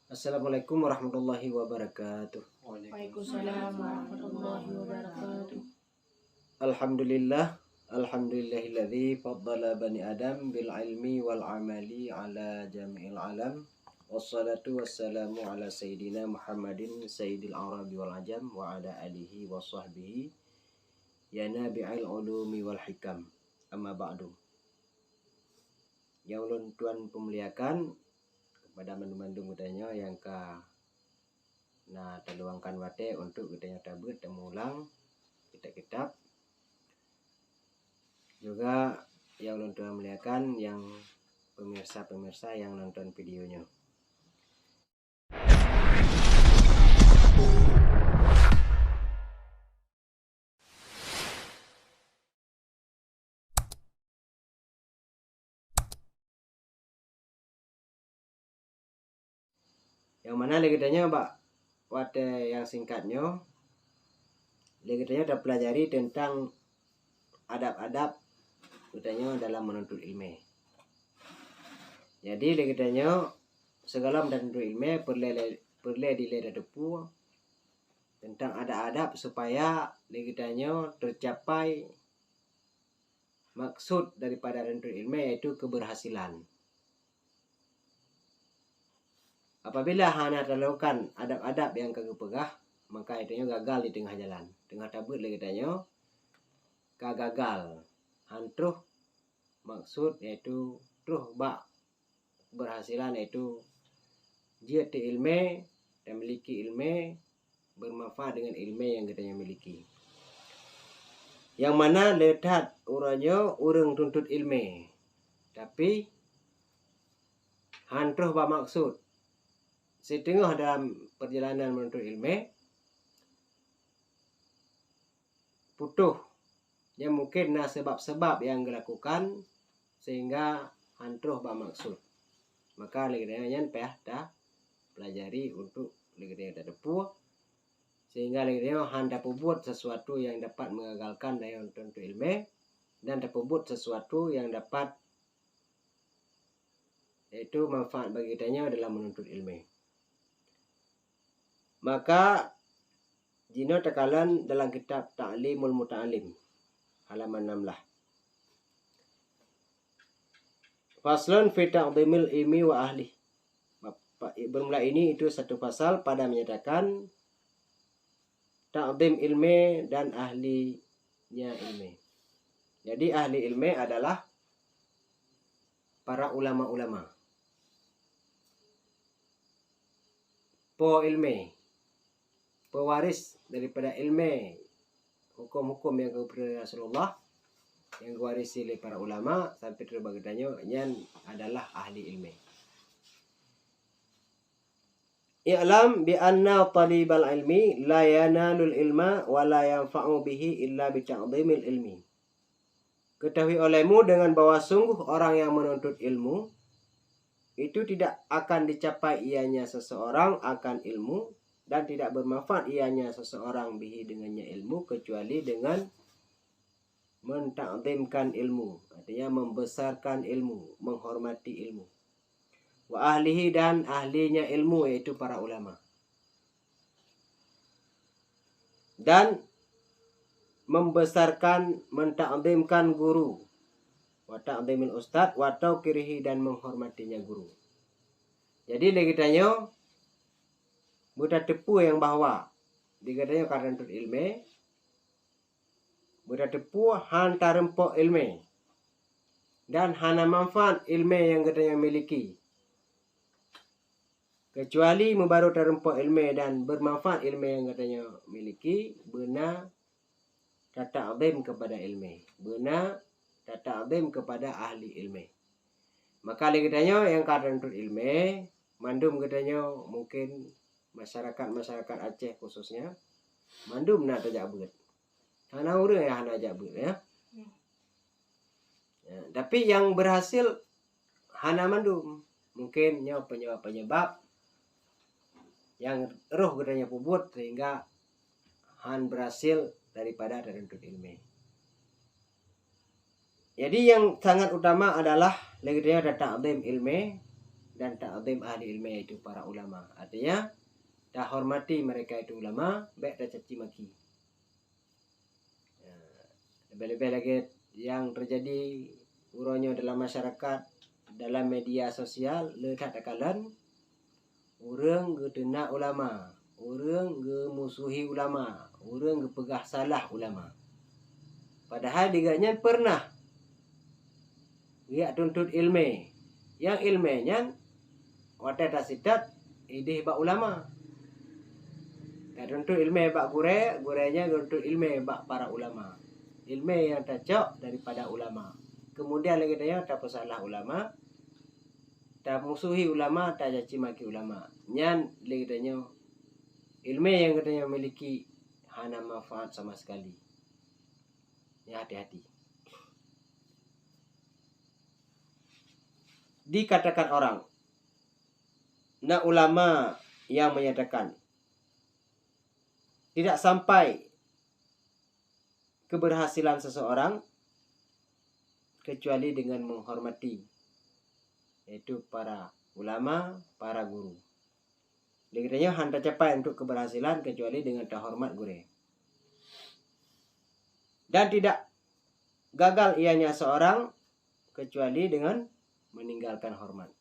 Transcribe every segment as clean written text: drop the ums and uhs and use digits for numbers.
Assalamualaikum warahmatullahi wabarakatuh. Waalaikumsalam warahmatullahi wabarakatuh. Alhamdulillah, alhamdulillahilladzi faddala bani Adam bil ilmi wal amali ala jami'il alam. Wassalatu wassalamu ala sayyidina Muhammadin sayyidil arabi wal ajam wa ala alihi wa sahbihi ya nabi'il ulumi wal hikam. Amma ba'du. Yang ulun tuan pemuliakan kepada mandu-mandu mudanya yang terluangkan wate untuk kita tabut dan mengulang kitab-kitab juga yang ulun tuan muliakan yang pemirsa-pemirsa yang nonton videonya. Yang mana legetanya Pak wate yang singkatnya legetanya udah pelajari tentang adab-adab katanya dalam menuntut ilmu. Jadi legetanya segala menuntut ilmu perlu dilihat depu tentang adab-adab supaya legetanya tercapai maksud daripada menuntut ilmu yaitu keberhasilan. Apabila hanya terlakukan adab-adab yang kagak pegah, maka itunya gagal di tengah jalan. Tengah tabut lagi tanya kagagal. Hantruh maksud yaitu truh bak berhasilan yaitu dia ilmu dan memiliki ilmu bermanfaat dengan ilmu yang kita miliki. Yang mana lihat urangnya urang tuntut ilmu, tapi hantruh bak maksud. Setengah dalam perjalanan menuntut ilmu putuh yang mungkin sebab-sebab yang dilakukan sehingga hantruh bermaksud. Maka legenda dah pelajari untuk legenda depu sehingga legenda hendak buat sesuatu yang dapat mengagalkan dalam menuntut ilmu dan dapat buat sesuatu yang dapat yaitu manfaat bagi kita dalam menuntut ilmu. Maka Jino tekalan dalam kitab Ta'limul Muta'alim halaman 16. Faslun fi ta'dhimil ilmi wa ahli. Bermula ini itu satu pasal pada menyatakan ta'dhim ilmi dan ahlinya ilmi. Jadi ahli ilmi adalah para ulama-ulama. Po ilmi, pewaris daripada ilmu hukum-hukum yang kepada Rasulullah yang diwarisi oleh para ulama sampai terbagainya yang adalah ahli ilmu. I'lam bi anna talibal ilmi la yanalul ilma wa la yanfa'u bihi illa bi ta'dhimil ilmi. Ketahui olehmu dengan bahwa sungguh orang yang menuntut ilmu itu tidak akan dicapai ianya seseorang akan ilmu dan tidak bermanfaat ianya seseorang bihi dengannya ilmu kecuali dengan mentakdimkan ilmu, artinya membesarkan ilmu, menghormati ilmu. Wa ahlihi dan ahlinya ilmu yaitu para ulama. Dan membesarkan, mentakdimkan guru. Wa ta'dhimil ustad wa tauqirihi dan menghormatinya guru. Jadi legitanya buta tepu yang bahwa digadanya karena untuk ilmu buta tepu hantar rempok ilmu dan hana manfaat ilmu yang katanya miliki kecuali membaru terempok ilmu dan bermanfaat ilmu yang katanya miliki benar ta'zim kepada ilmu, benar ta'zim kepada ahli ilmu. Maka legitanya yang karena untuk ilmu mandum katanya mungkin masyarakat Aceh khususnya mandum nak tajabut. Hana urang ya hana jabut ya. Tapi yang berhasil hana mandum. Mungkin penyebab yang roh katanya pubut sehingga han berhasil daripada menuntut ilmu. Jadi yang sangat utama adalah legitnya ada ta'zim ilmu dan ta'zim ahli ilmu yaitu para ulama. Artinya tak hormati mereka itu ulama, baik tak caci maki. Lebih-lebih lagi yang terjadi uronyo dalam masyarakat, dalam media sosial, letak takalan urang getena ulama, urang gemusuhi ulama, urang gepegah salah ulama. Padahal diganya pernah dia tuntut ilmu, yang ilmunya wadah tasidat idih bak ulama. Tak tuntut ilmu bak gurenya tuntut ilmu bak para ulama. Ilmu yang tercok daripada ulama. Kemudian lagi dia tak salah ulama, tak musuhi ulama, tak caci maki ulama. Nyan lagi dia ilmu yang katanya memiliki hana manfaat sama sekali. Ya, hati-hati. Dikatakan orang, nah ulama yang menyatakan tidak sampai keberhasilan seseorang kecuali dengan menghormati, yaitu para ulama, para guru. Dikiranya hanta capai untuk keberhasilan kecuali dengan terhormat guru. Dan tidak gagal ianya seorang kecuali dengan meninggalkan hormat.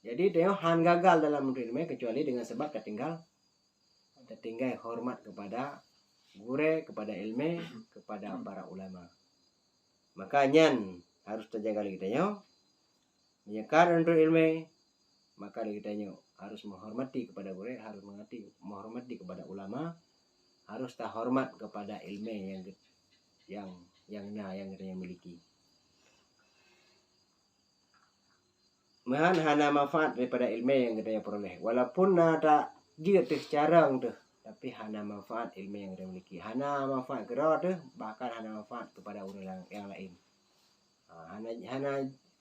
Jadi dia han gagal dalam ilmu kecuali dengan sebab tertinggal hormat kepada guru, kepada ilmu, kepada para ulama. Makanya harus terjaga lagi tanya menyekar untuk ilmu, maka lagi tanya harus menghormati kepada guru, harus menghormati kepada ulama, harus tak hormat kepada ilmu yang kita miliki. Mahan hana manfaat daripada ilmu yang kita peroleh. Walaupun ada gitu carang tuh, tapi hana manfaat ilmu yang kita miliki. Hana manfaat gerak tuh, bahkan hana manfaat kepada orang yang lain.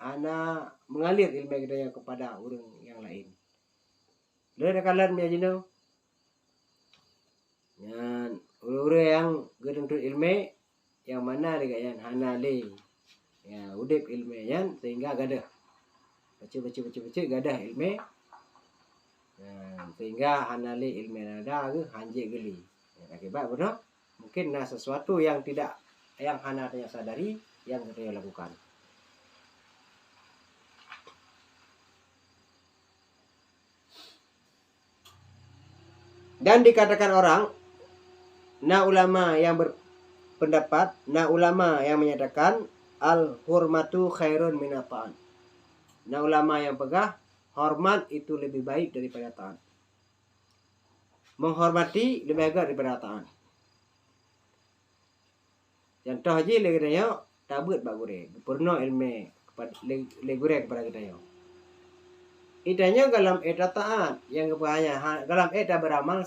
Hana mengalir ilmu kita kepada orang yang lain. Lalu kalian menjadi dan orang yang geruntut ilmu yang mana dia hana le, ya udip ilmu yang sehingga gadah. Baca gadah ilmu, sehingga hanali ilmu nada ke hanjik geli. Akibat betul mungkin sesuatu yang hana tanya sadari yang kita lakukan. Dan dikatakan orang, ulama yang berpendapat, ulama yang menyatakan al-hurmatu khairun minata'an. Ulama yang pegah, hormat itu lebih baik daripada taat. Menghormati lebih baik daripada taat. Contoh aja lagi dia tabut bak gure, purno ilmu kepada gure kepada kita yo. Idanya dalam eta taat yang kepahanya, dalam eta beramal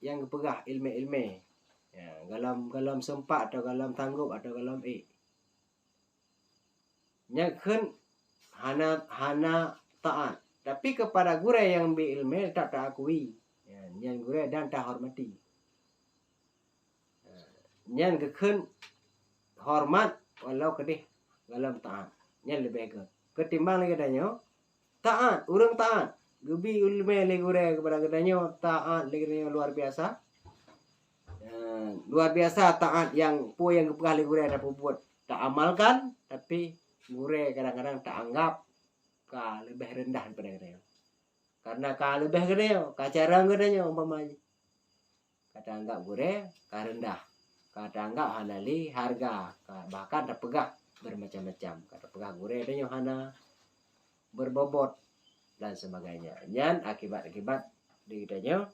yang kepegah ilmu. Ya, dalam sempat atau dalam tanggup atau dalam nyakeun hana taat, tapi kepada guru yang berilmu tak akui, yang guru dan tak hormati. Yang kekun hormat walau kedih dalam taat, yang lebih baik. Ketimbang lagi danyo taat, urang taat, gebi ilmu lagi guru kepada kedanyo taat lagi luar biasa. Luar biasa taat yang kepegah lagi guru ada buat tak amalkan, tapi guru kadang-kadang tak anggap lebih rendah daripada kita. Karena lebih gede kacarang gedenya umpamanya. Kata anggap gure rendah. Kata anggap hanali harga, bahkan terpegah bermacam-macam. Kata pegah gure adanya hana berbobot dan sebagainya. Nyan akibat-akibat ditanya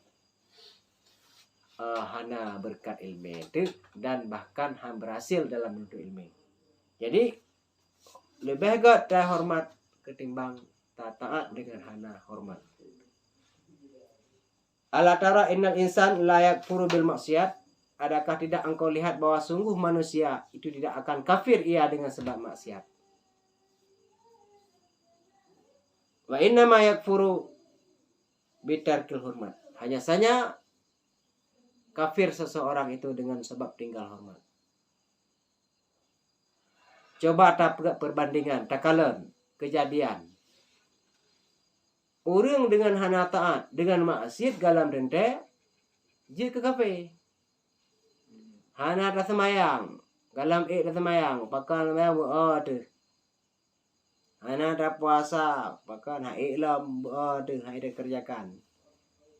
hana berkat ilmu itu dan bahkan berhasil dalam menuntut ilmu. Jadi lebih agak hormat ketimbang taat dengan hana hormat. Ala tara innal insan la yakfuru bil maksiat. Adakah tidak engkau lihat bahwa sungguh manusia itu tidak akan kafir ia dengan sebab maksiat. Wa inna ma yakfuru bitarkil hormat. Hanya saja kafir seseorang itu dengan sebab tinggal hormat. Coba tak perbandingan, takalan kejadian. Orang dengan hana taat dengan maksiat galam dente je ke kafe. Hana tak semayang, galam tak semayang, pakan semayang tu. Hana tak puasa, pakan hak lam tu hak dia kerjakan.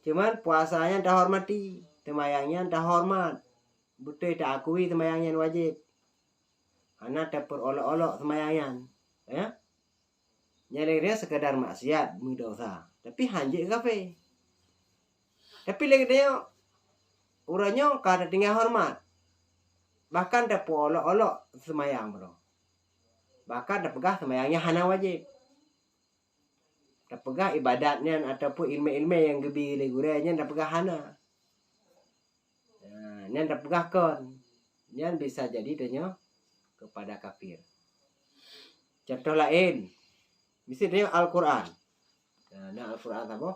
Cuman puasanya tak hormati, semayangnya tak hormat. Betul tak akui semayangnya wajib. Hana tak perolok-olok semayangnya. Ya. Nyari dia sekadar maksiat, dosa. Tapi hanjik kafe. Tapi lagi dia uranya kada tinggal hormat. Bahkan tak olok-olok semayang bro. Bahkan tak pegah semayangnya hana wajib. Tak pegah ibadatnya ataupun ilmu-ilmu yang gebi legurenya tak pegah hana. Nyan tak pegah kon. Nyan bisa jadi dia kepada kafir. Contoh lain. Misalnya Al-Quran. Nah Al-Quran apa?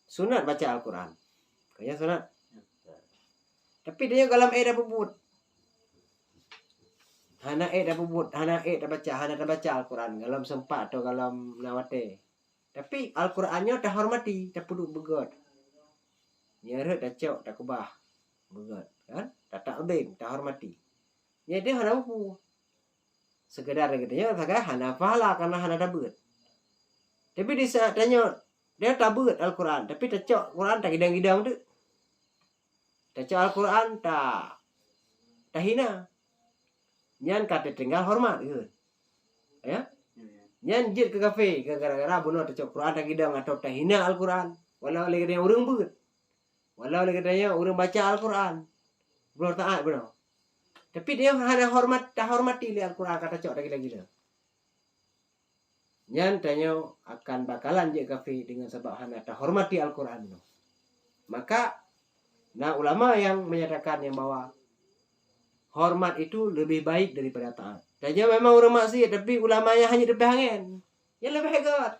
Sunat baca Al-Quran. Kayak sunat. Tapi dia galam dah puput. Hana dah puput. Hana dah baca. Hana dah baca Al-Quran. Galam sempat atau galam nawate. Tapi Al-Qurannya dah hormati. Dah perlu begot. Nyeret dah cok. Dah kubah. Begot. Kan? Tak udin. Dah hormati. Ya dia hana puput. Sekedar katanya hana pahala karena hana dapat. Tapi di saat tanya dia dapat Al-Quran, tapi tak cok Quran tak gidang-gidang tu. Tak cok Al-Quran tak hina. Nyan kata tinggal hormat gitu. Ya? Nyan jit ke kafe gara-gara bunuh tak cok Quran tak gidang atau tak hina Al-Quran. Walau lagi dia orang bet. Walau lagi dia orang baca Al-Quran. Belum taat benar. Tapi dia hanya hormati Al-Quran kata cok lagi gila. Nyan tanya akan bakalan je kafe dengan sebab hanya tak hormati Al-Quran. Maka ulama yang menyatakan yang bahwa hormat itu lebih baik daripada taat. Tanya memang orang maksiat tapi ulamanya hanya lebih angin. Yang lebih hebat.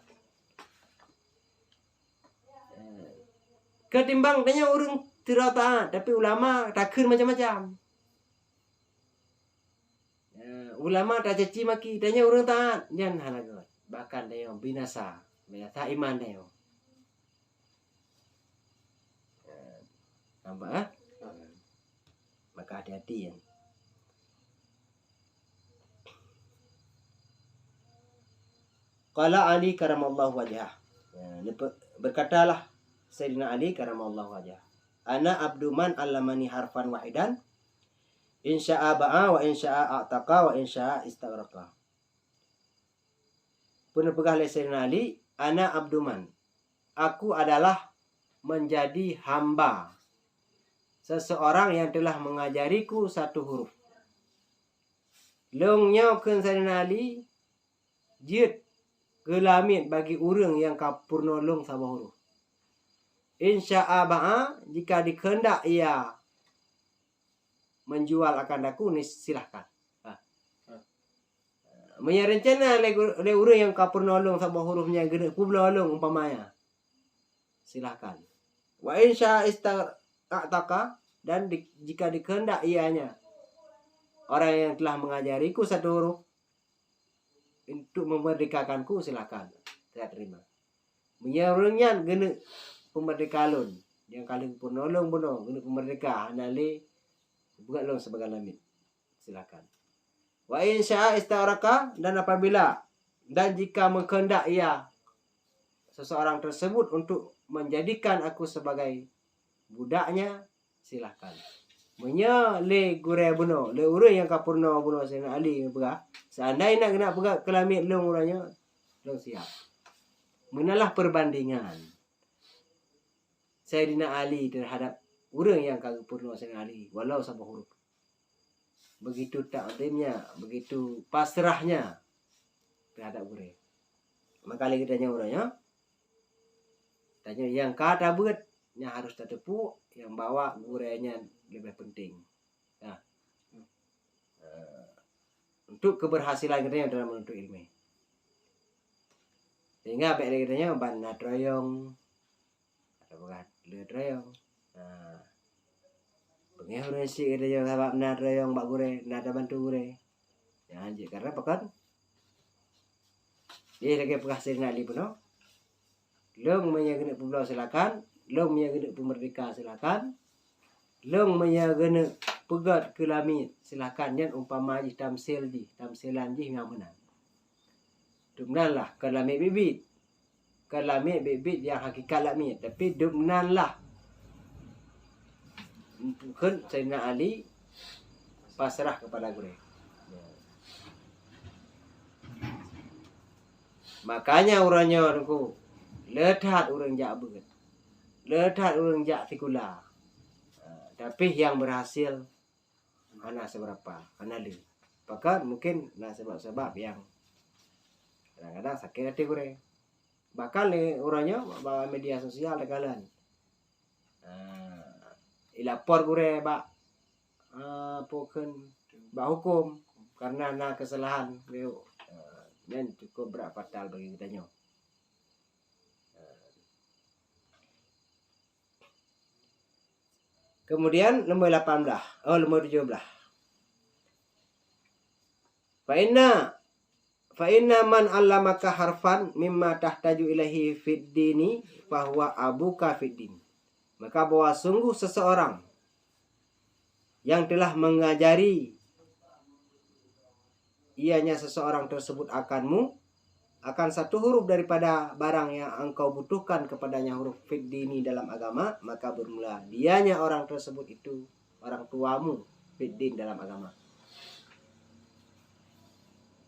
Ketimbang tanya orang tidak taat tapi ulama takkan macam-macam. Ulama tak caci maki, tanya orang taat, jangan halagat. Bahkan dia binasa iman dia. Nampak? Maka hati-hati ya. Qala Ali karamallahu wajhah. Berkatalah Sayyidina Ali karamallahu wajhah. Ana abdu man allamani harfan wahidan. Insya'a ba'a wa insya'a a'taqa wa insya'a istaghraqa. Pun pegah oleh Sayyidina Ali, ana abduman. Aku adalah menjadi hamba seseorang yang telah mengajariku satu huruf. Longnya ke Sayyidina Ali, jid gelamit bagi orang yang kapurno long sama huruf. Insya'a ba'a, jika dikehendak ia menjual akan daku ni silahkan. Menyarencana le orang yang kapur nolong sama hurufnya gede ku nolong umpamanya. Silahkan. Wa insya istaqaka dan jika dikehendak ianya orang yang telah mengajariku satu huruf untuk memerdekakanku silahkan. Saya terima. Menyarungnya gede pemerdekalun yang kalian pun nolong bunuh gede pemerdeka anale bukan long sebagai lamit. Silakan. Wa insya istaraka dan apabila dan jika mengkehendak ia seseorang tersebut untuk menjadikan aku sebagai budaknya, silakan. Munya le gure buno, le urang yang kapurno buno Sayyidina Ali pegah. Seandainya nak pegah ke lamit long urangnya, long siap. Menalah perbandingan Sayyidina Ali terhadap orang yang kagak purno Sayyidina Ali walau sama huruf. Begitu takdimnya, begitu pasrahnya terhadap orang. Maka lagi tanya orangnya, tanya yang kata buatnya harus tertepu, yang bawa gurenya lebih penting. Nah, untuk keberhasilan kita dalam menuntut ilmu. Sehingga baik lagi tanya banat royong atau bukan lihat royong. Nah, pengen si kita yang sabab nak royong bak gure, nak bantu gure. Jangan je karena pekan. Dia lagi pegah Sayyidina Ali pun. Leung menyagena pulau silakan, leung menyagena pemerdeka silakan, leung menyagena pegat ke lamit silakan. Yan umpama ji tamsilan ji yang menang. Dumnan lah ke lamit bibit. Ke lamit bibit yang hakikat lamit. Tapi dumnan lah. Bukan Sayyidina Ali pasrah kepada gure. Makanya orangnya aku ledat orang jak beget. Ledat orang jak tikula. Tapi yang berhasil mana seberapa, mana le. Bahkan mungkin nah sebab-sebab yang kadang-kadang sakit hati gue. Bahkan le orangnya bawa media sosial kalian. Ilapor gue bak pokon bak hukum karena na kesalahan gue. Dan cukup berat fatal bagi kita nyo. Kemudian nombor 18. Nombor 17. Fa inna man 'allamaka harfan mimma tahtaju ilahi fid dini fahuwa abuka fid din. Maka bahwa sungguh seseorang yang telah mengajari ianya seseorang tersebut akan satu huruf daripada barang yang engkau butuhkan kepadanya, huruf fid dini dalam agama, maka bermula dianya orang tersebut itu orang tuamu fid din dalam agama.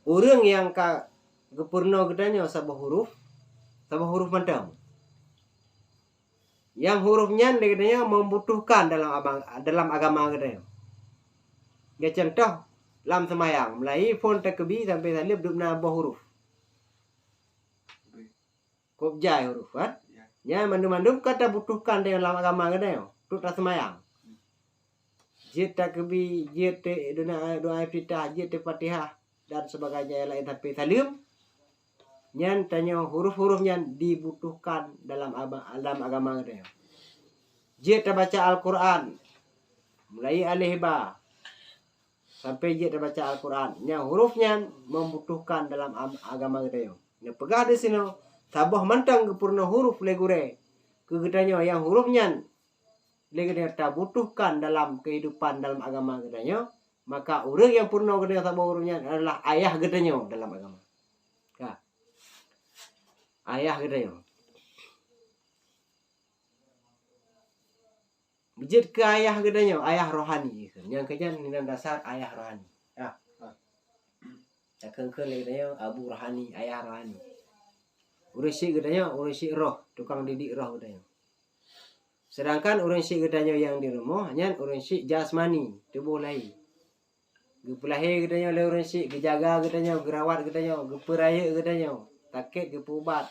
Orang yang ka gepurno gedanya sabah huruf mantap. Yang hurufnya gedanya membutuhkan dalam agama gedanya. Ya contoh lam semayang mulai font tekebi sampai salib dubna buah huruf. Kopjai huruf kan? Ya mandum-mandum kata butuhkan dalam agama gedanya. Untuk tak semayang. Jid tekebi, jid doa iftitah, jid Fatihah dan sebagainya lain tapi salim. Nyan tanya huruf-hurufnya dibutuhkan dalam agama gedanya. Jid baca Al-Quran mulai alif ba sampai dia baca Al-Quran. Yang hurufnya membutuhkan dalam agama kita. Nah, pegah di sini sabah mantang kepurna huruf legure. Kegetanya yang hurufnya legure tak butuhkan dalam kehidupan dalam agama kita. Maka orang yang purna kita sabah hurufnya adalah ayah kita dalam agama. Ya. Ayah kita. Bijit ke ayah gedanya, ayah rohani. Yang kejan nilai dasar ayah rohani. Ya. Ya kengkel gedanya abu rohani, ayah rohani. Urisi gedanya, urisi roh, tukang didik roh gedanya. Sedangkan urisi gedanya yang di rumah hanya urisi jasmani, tubuh lain. Gepulahi gedanya le urisi, gejaga gedanya, gerawat gedanya, geperaya gedanya, takit gepubat.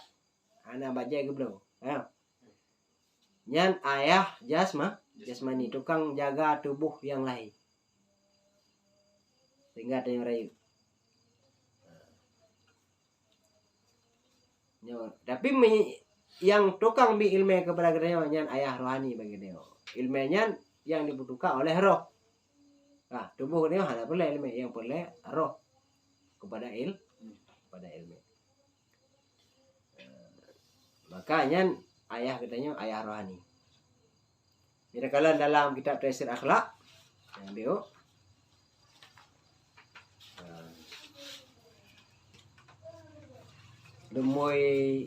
Ana bajai geblo. Ya. Nyan ayah jasmani, tukang jaga tubuh yang lain. Sehingga ada yang rayu. Tapi yang tukang bi ilmu kepada gedenya nyan ayah rohani bagi dia. Ilmunya yang dibutuhkan oleh roh. Nah, tubuh dia hanya boleh ilmu, yang boleh roh kepada ilmu. Makanya ayah katanya ayah rohani. Jadi kalau dalam kitab Tafsir Akhlak yang dia lemui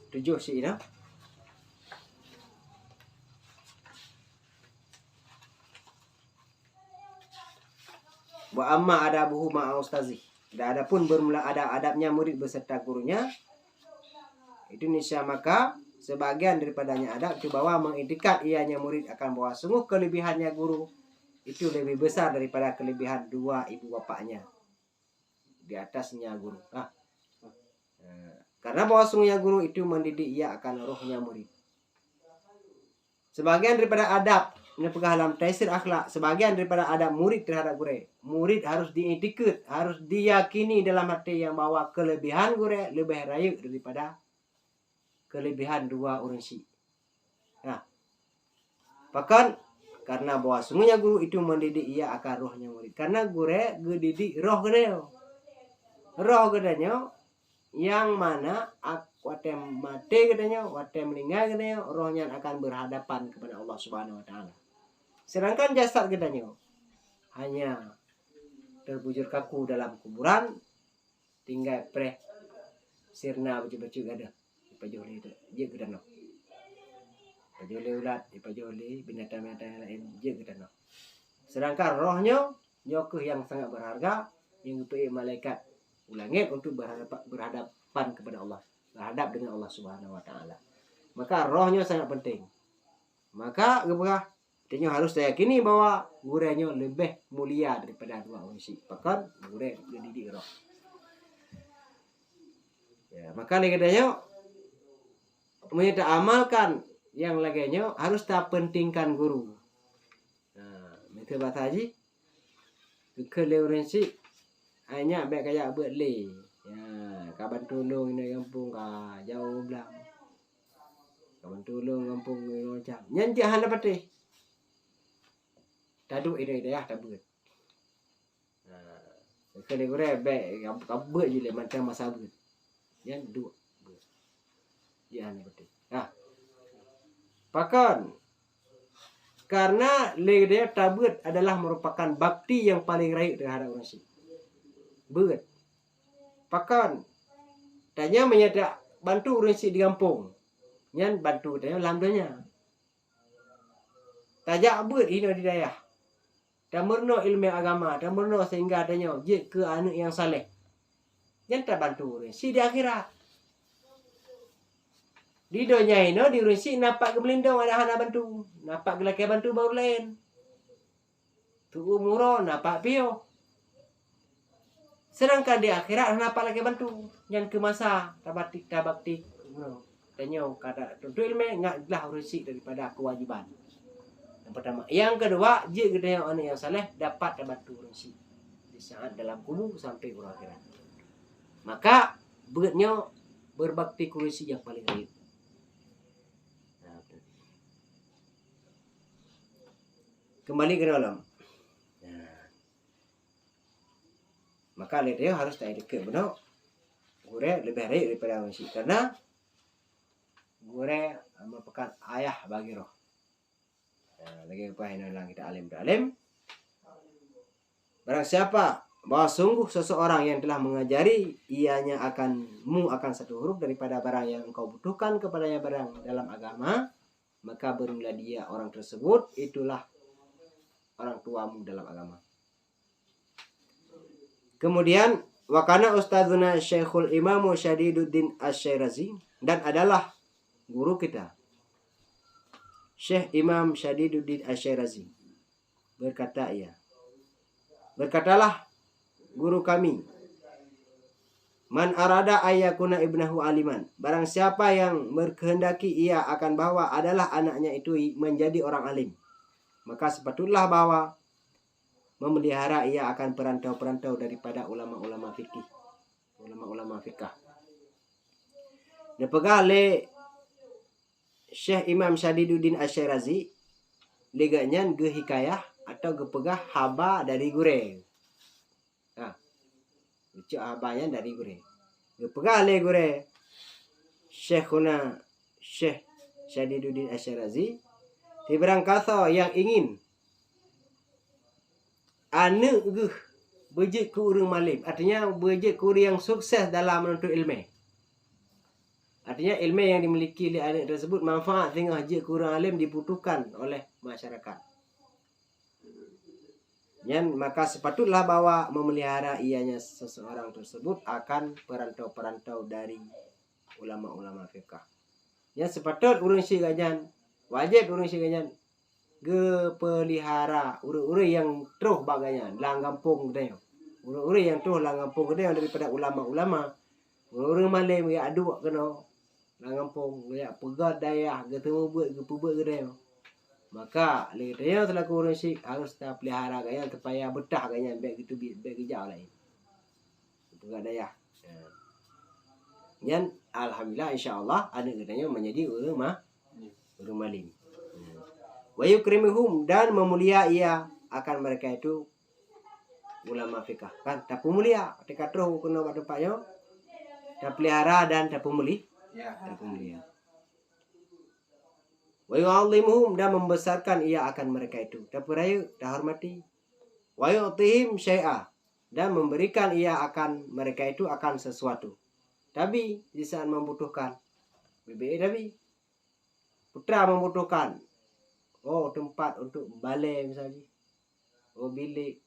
7 sih dah. Wa amma adabuhu ma'a ustazih. Dan adapun bermula adabnya murid beserta gurunya. Indonesia maka sebagian daripadanya adab itu bahwa mengindikasi ianya murid akan bahwa sungguh kelebihannya guru itu lebih besar daripada kelebihan dua ibu bapaknya di atasnya guru. Karena bahwa sungguhnya guru itu mendidik ia akan rohnya murid. Sebagian daripada adab ini dalam Tafsir Akhlak, sebagian daripada adab murid terhadap guru. Murid harus diindikasi, harus diyakini dalam hati yang bahwa kelebihan guru lebih raya daripada kelebihan dua orang si. Nah, bahkan karena bahwa sungguhnya guru itu mendidik ia akan rohnya murid. Karena guru ngedidik roh gedenya. Roh gedenya yang mana watem mati katanya, watem meninggal katanya, rohnya akan berhadapan kepada Allah Subhanahu wa taala. Sedangkan jasad katanya hanya terbujur kaku dalam kuburan, tinggal sirna baju-baju gada. Ipajoli itu, je gedano. Ipajoli ulat, ipajoli binatang-binatang lain, je gedano. Sedangkan rohnya nyokuh yang sangat berharga yang dipilih malaikat ulangit untuk berhadapan kepada Allah, berhadap dengan Allah Subhanahu wa taala. Maka rohnya sangat penting. Maka dia harus diyakini bahwa gurenya lebih mulia daripada dua unsur. Bahkan gure dididik roh. Ya, maka katanya kita amalkan yang lainnya harus tak pentingkan guru. Nah, itu bahasa haji keleurensi hanya baik kayak buat le. Ya, kaban tolong ini kampung ka jauh belang. Kaban tolong kampung macam. Nyanyi hana patih. Tadu ide ya tabut. Nah, kalau gure baik kabut je le macam masa but. Yang dua. Ya hana patih. Nah. Pakan karena legenda tabut adalah merupakan bakti yang paling raih terhadap orang sih. Beut. Pakan tanya menyata bantu orang sih di kampung. Nyan bantu tanya lamdanya. Tajak beut ini di daya. Tamurno ilmu agama, tamurno sehingga tanya je ke anak yang saleh. Nyan tak bantu orang sih di akhirat. Di dunia ini di Rusi nampak kemelindung ada hana bantu, nampak gelaki bantu baru lain. Tu umuro nampak pio. Sedangkan di akhirat nampak lagi bantu yang ke masa tabakti. Tanya kata tentu ilmu ngaklah Rusi daripada kewajiban. Yang pertama, yang kedua, jika kita anak yang saleh dapat bantu Rusi di saat dalam kubur sampai akhirat. Maka beratnya berbakti ke Rusi yang paling baik. Kembali ke dalam. Nah. Maka dia harus tak dekat benar. Gure lebih baik daripada manusia karena gure merupakan ayah bagi roh. Nah, lagi apa yang kita alim. Barang siapa bahwa sungguh seseorang yang telah mengajari ianya akan satu huruf daripada barang yang engkau butuhkan kepadanya barang dalam agama, maka berilah dia orang tersebut itulah orang tuamu dalam agama. Kemudian wakana ustadzuna Syekhul Imam Syadiduddin Asy-Syirazi dan adalah guru kita Syekh Imam Syadiduddin Asy-Syirazi berkatalah guru kami, man arada ayyakuna ibnahu aliman, barang siapa yang berkehendaki ia akan bahwa adalah anaknya itu menjadi orang alim, maka sepatutlah bahwa memelihara ia akan perantau-perantau daripada ulama-ulama fikih. Ulama-ulama fikah. Dipegah oleh Syekh Imam Syadiduddin Asy-Syirazi leganya ge hikayah atau gepegah haba dari gure. Nah, lucu habanya dari gure. Gepegah oleh gure Syekhuna Syekh Syadiduddin Asy-Syirazi Tiberang kasa yang ingin anak bejik ke orang malim, artinya bejik ke orang yang sukses dalam menuntut ilmu. Artinya ilmu yang dimiliki oleh anak tersebut manfaat sehingga je ke orang alim dibutuhkan oleh masyarakat. Dan maka sepatutlah bahwa memelihara ianya seseorang tersebut akan perantau-perantau dari ulama-ulama fiqh. Yang sepatut urang si gajan wajib urang siganyan pelihara urang-urang yang terus baganya lang kampung dia. Urang-urang yang terus lang kampung dia daripada ulama-ulama. Urang malam ya adu kena lang kampung ya pegat daya ketemu buat dia. Maka dia selaku urang si harus tak pelihara gaya supaya betah gaya baik gitu baik hijau lain. Pegat daya. Dan alhamdulillah insyaallah anak katanya menjadi urang malim. Wa yukrimuhum dan memulia ia akan mereka itu ulama fikah kan tak mulia ketika terus kena pada tempatnya tak pelihara dan tak terpemulia. Wa yu'allimuhum, dan membesarkan ia akan mereka itu. Terperaya, dah hormati. Wa yu'tihim syai'a, dan memberikan ia akan mereka itu akan sesuatu. Tapi di saat membutuhkan, tapi putra membutuhkan, tempat untuk balai misalnya, bilik,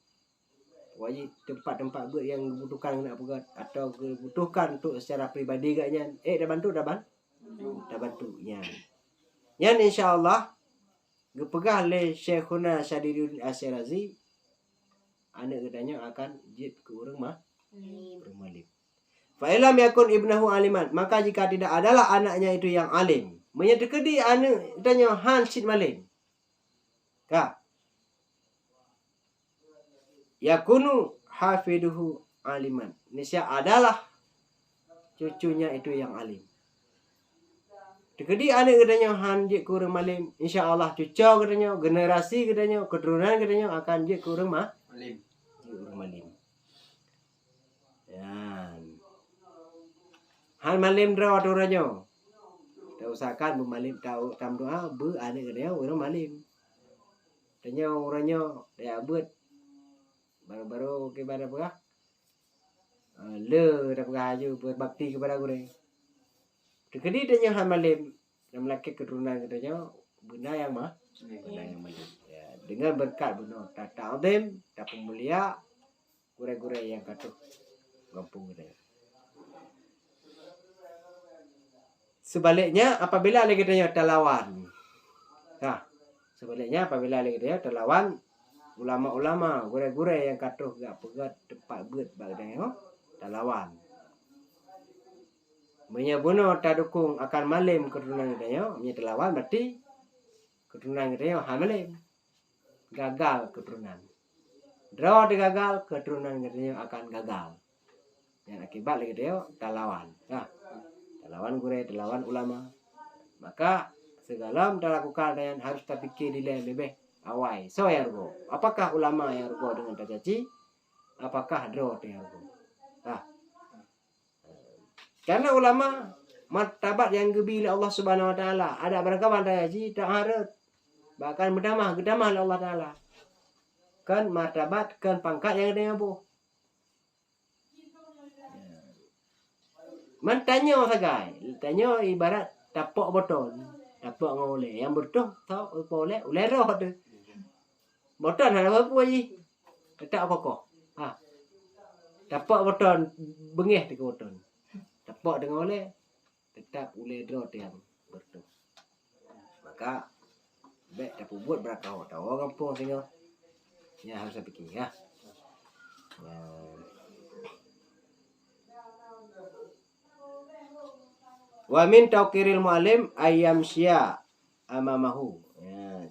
wajib tempat-tempat buat yang dibutuhkan nak pegat, atau kebutuhkan untuk secara pribadi gaknya, dah bantu nya. Yan insyaallah gepegah le Syekhuna Syadiduddin Asyirazi, anak katanya akan jid ke rumah malim. Fa ilam yakun ibnahu aliman, maka jika tidak adalah anaknya itu yang alim, menyedekedi anak katanya han sid malim. Ka yakunu hafiduhu aliman, nisya adalah cucunya itu yang alim. Dekedi anak katanya hanjik kurang malim, insyaallah cucu katanya, generasi katanya, keturunan katanya akan jik kurang malim. Kurang malim. Yan. Han malim draw aturannya. Kita usahakan bermalim tahu tam doa anak katanya orang malim. Katanya orangnya dia buat baru-baru kepada apa? Dah beraju berbakti kepada guru. Dekedi dia han malim, dan melaki keturunan katanya benda yang malim. Ya, dengan berkat benda ta'zim, tak mulia, gure-gure yang katuh kampung kita. Sebaliknya apabila lagi katanya terlawan. Sebaliknya apabila lagi katanya terlawan, ulama-ulama, gure-gure yang katuh gak pegat tempat buat bagainya terlawan. Menyabuno tak dukung akan malim keturunan katanya, terlawan berarti keturunan katanya malim. Gagal keturunan. Draw digagal, keturunan katanya akan gagal. Yang akibat lagi dia terlawan. Terlawan gure, terlawan ulama. Maka segala kita lakukan dan harus kita fikir lebih awal. So yang rugo, apakah ulama yang rugo dengan tercaci? Apakah draw yang rugo? Karena ulama martabat yang gebila Allah Subhanahu Wa Taala, ada berkawan tercaci tak harap, bahkan gedamah Allah Taala. Kan martabat, kan pangkat yang ada yang apa? Mentanya sagai, tanya ibarat tapok boton, tapok ngoleh, yang betul tahu boleh, roh tu. Boton ada apa lagi? Tak apa-apa. Tapok boton bengih di boton. Tapok dengan oleh tetap oleh roh yang betul. Maka baik dapat buat berakau tahu orang kampung sehingga ya harus fikir ya. Wa min tauqiril muallim ayyam sya amamahu.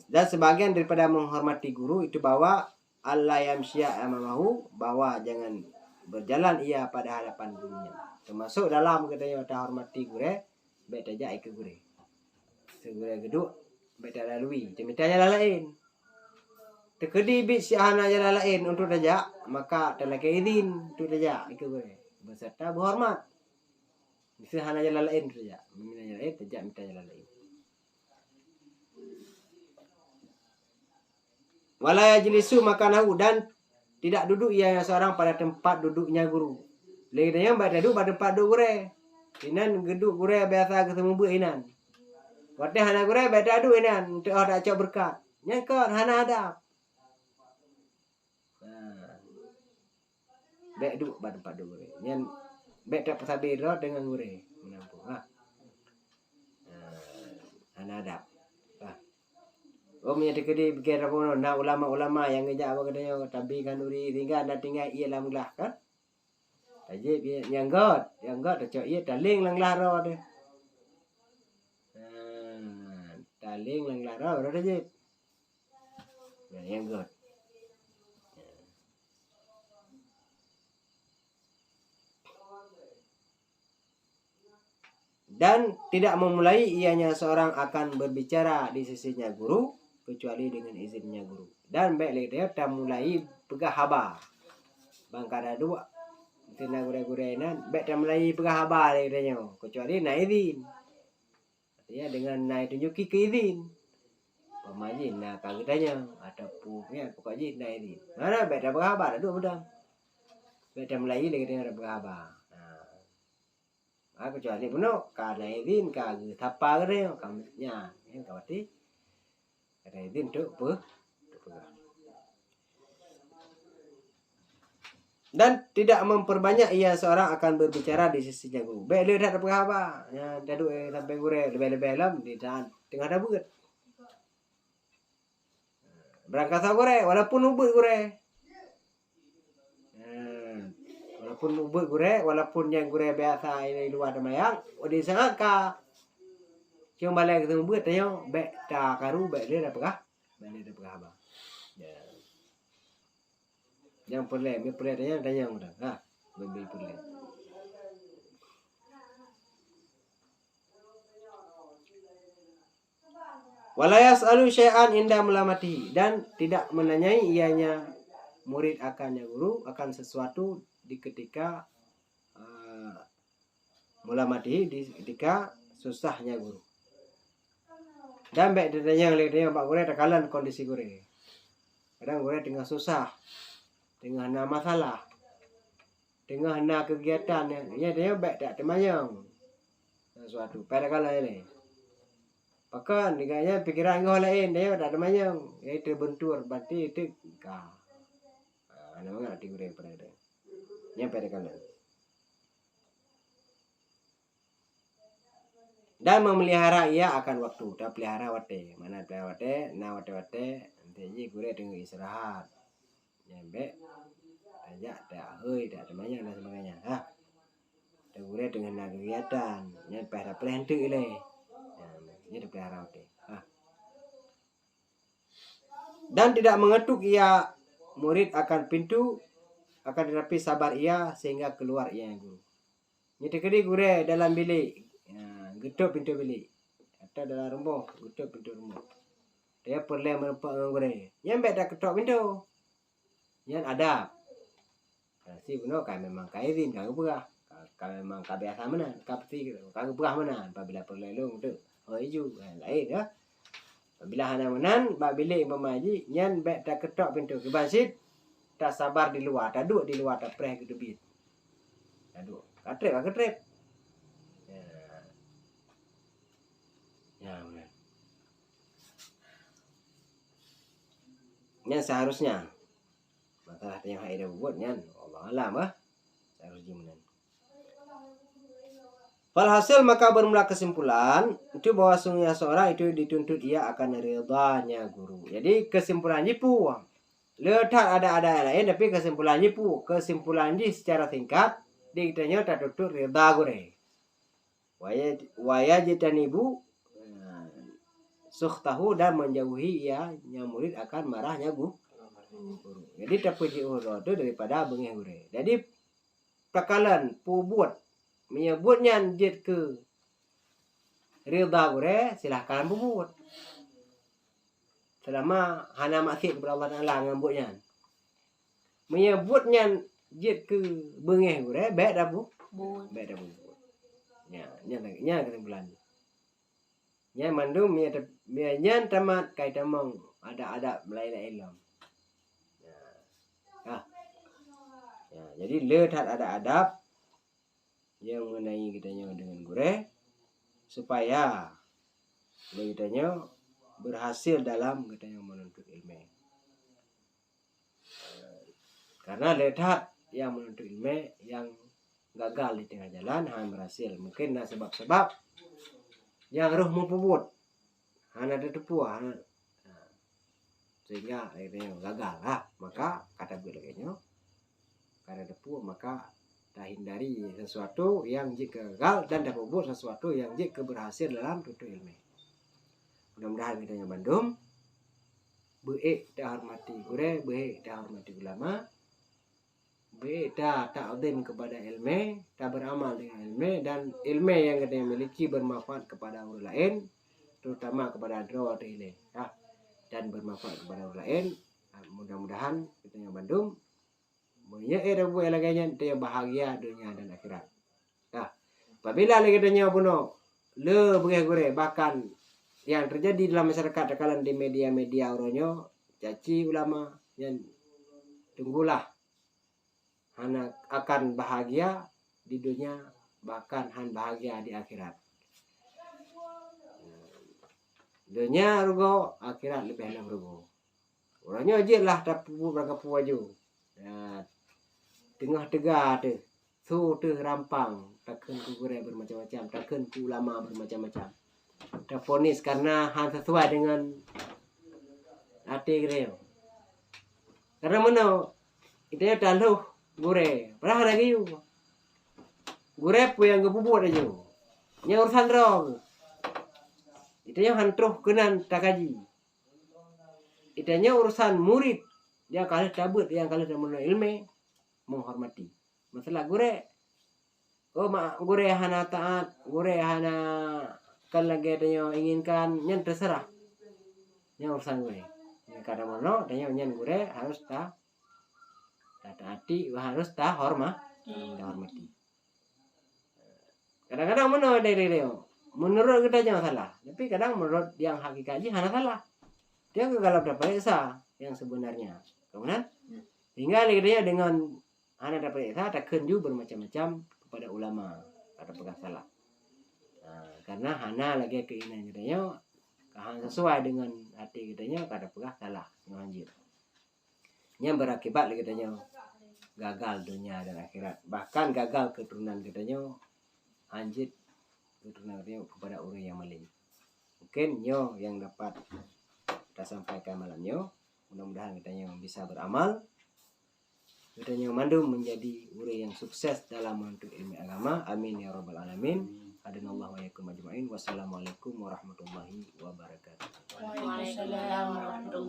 Dan sebagian daripada menghormati guru itu bahwa Allah yamsya amamahu, bahwa jangan berjalan ia pada hadapan gurunya. Termasuk dalam katanya kita hormati guru, baik tajak ke guru. Segera geduk baik tak lalui, minta jalan lain. Terkedi bit siahana jalan lain untuk tajak, maka telah izin untuk tajak ke guru. Beserta berhormat. Siahana jalan lain tajak, minta jalan lain tajak minta jalan lain. Wala yajlisu makanahu, dan tidak duduk ia seorang pada tempat duduknya guru. Lainnya mbak duduk pada tempat duduk gure. Inan geduk gure biasa ketemu bu inan. Waktu hana gure beda duduk inan untuk ada cak berkat. Nyangkut hana ada. Bek duduk pada tempat duduk gure. Nyan bek tak pasabir dengan gure menampung. Hana ada. Menyatakan dia pikir apa nak ulama-ulama yang ngejak apa katanya tapi kan duri tinggal dah tinggal ia lamlah kan. Tajib dia yang god tak cak ia taling langlah ro dia. Taling langlah ro tajib. Yang god. Dan tidak memulai ianya seorang akan berbicara di sisinya guru kecuali dengan izinnya guru. Dan baik dia tak mulai pegah haba. Bangkara dua tina gure-gurenan baik dah mulai berhabar katanya kecuali naik izin. Artinya dengan naik tunjuki ke izin. Pemajin nah katanya ataupun ya pokoknya naik izin. Mana baik dah berhabar duduk pedang. Baik dah mulai dia katanya dah berhabar. Kecuali penuh karena izin ka thapa katanya kamunya ya kawati. Karena izin tu dan tidak memperbanyak ia seorang akan berbicara di sisinya guru. Baik dia tak ada apa. Ya dadu sampai gure lebih-lebih lam di tengah dabut. Berangkat gure walaupun ubut gure. Walaupun ubut gure, walaupun yang gure biasa ini luar damayang, di sangat ka cuma balik ketemu ubut tanya baik tak karu baik dia dah pegah. Baik dia dah pegah abang. Ya. Yang perle tanya udah. Beli perle. Wala yas'alu syai'an inda mulamati dan tidak menanyai ianya murid akannya guru akan sesuatu di ketika mulamati di ketika susahnya guru. Dan baik ditanya oleh dia Pak Guru tekalan kondisi guru. Kadang guru tengah susah. Tengah ada masalah. Tengah ada kegiatan ya dia baik tak temayang sesuatu pada kala ini. Pakan diganya pikiran kau lain dia tak temayang ya terbentur berarti itu ka. Nama ngerti guru pada dia. Nya pada kala. Dan memelihara ia akan waktu. Tak pelihara wate. Mana pelihara wate, na wate-wate nanti guru tengah istirahat. Nyampe ajak tak tak temannya dan sebagainya. Gure dengan kegiatan nyampe pada pelentu ile. Ini dah pelihara wate. Dan tidak mengetuk ia murid akan pintu akan tetapi sabar ia sehingga keluar ia yang guru. Ini tekedi gure dalam bilik. Getuk pintu bilik. Atau dalam rumah, getuk pintu rumah. Dia perlu merempak dengan gure. Nyampe dah ketuk pintu. Yang ada. Si benar kan memang kaizin kagak berah. Kalau memang kebiasa mana, kapti kagak berah mana. Apabila perlu long tu. Oh hijau lain ya. Apabila hana menan, bak bilik pemaji, nyan baik tak ketok pintu ke masjid, tak sabar di luar, tak duduk di luar, tak preh ke debit. Tak duduk. Katrep. Ya benar. Nyan seharusnya. Masalah yang ada buat nyan, Allah alam seharusnya menan. Walhasil maka bermula kesimpulan itu bahwa sungguhnya seorang itu dituntut ia akan ridhanya guru. Jadi kesimpulannya pu. Letak ada lain tapi kesimpulannya pu. Kesimpulannya secara singkat dikitanya tak tuntut ridha guru. Waya jitanibu sukhtahu dan menjauhi ia yang murid akan marahnya guru. Jadi tak puji urut itu daripada bengih guru. Jadi pakalan pu buat menyebutnya jid ke ridha gure silahkan buat selama hana maksud kepada Allah Taala ngambutnya menyebutnya jid ke bengeh gure baik dah bu nya kesimpulan nya mandum nya tamat kai tamang ada melai ilmu jadi lehat ada adab yang mengenai kitanya dengan gure supaya kitanya berhasil dalam kitanya menuntut ilmu. Karena lihat yang menuntut ilmu yang gagal di tengah jalan hanya berhasil mungkin ada sebab-sebab yang roh mempubut hanya ada tepu sehingga akhirnya gagal maka kata bilangnya karena tepu maka tak hindari sesuatu yang jika gagal dan dapat buat sesuatu yang jika berhasil dalam tutur ilmu. Mudah-mudahan kita yang Bandung baik dah hormati gure, baik dah hormati ulama, baik dah ta'zim kepada ilmu, tak beramal dengan ilmu dan ilmu yang kita miliki bermanfaat kepada orang lain, terutama kepada drawat ini, dan bermanfaat kepada orang lain. Mudah-mudahan kita yang Bandung Punya buat lagi dia bahagia dunia dan akhirat. Nah, apabila lagi tanya puno le gure bahkan yang terjadi dalam masyarakat kalian di media-media oronyo caci ulama yang tunggulah anak akan bahagia di dunia bahkan han bahagia di akhirat. Dunia rugo akhirat lebih enak rugo. Orangnya aja lah tak berangkat puaju. Nah, tengah tegah tu, tu rampang takkan ku gure bermacam-macam, takkan ku ulama bermacam-macam. Terfonis karena han sesuai dengan hati kita. Karena mana itu taluh gure, pernah lagi you. Gure pu yang gebubut aja. Nya urusan rong. Itu yang hantruh kenan takaji. Itanya urusan murid yang kali cabut yang kali temen ilmu menghormati. Masalah gure gure hana taat, gure hana kan lagi tanya inginkan nyen terserah. Yang urusan gue. Yang kadang mono tanya nyen gue harus taati, harus hormati. Kadang-kadang mono dari dia. Menurut kita jangan salah, tapi kadang menurut yang hakikatnya hana salah. Dia kegalap dapat esa yang sebenarnya. Kemudian hingga dia dengan hana dapat esa takkan juga bermacam-macam kepada ulama pada pegang salah. Nah, karena hana lagi keinginan kitanya sesuai dengan hati kitanya kada pegah salah nganjir. Yang berakibat lagi kitanya gagal dunia dan akhirat. Bahkan gagal keturunan kitanya anjir keturunan kitanya kepada orang yang maling. Mungkin nyo yang dapat kita sampaikan malamnya. Mudah-mudahan kitanya bisa beramal. Kitanya mandum menjadi orang yang sukses dalam menuntut ilmu agama. Amin ya rabbal alamin. Hadanallahu wa iyyakum ajmain. Wassalamualaikum warahmatullahi wabarakatuh. Waalaikumsalam warahmatullahi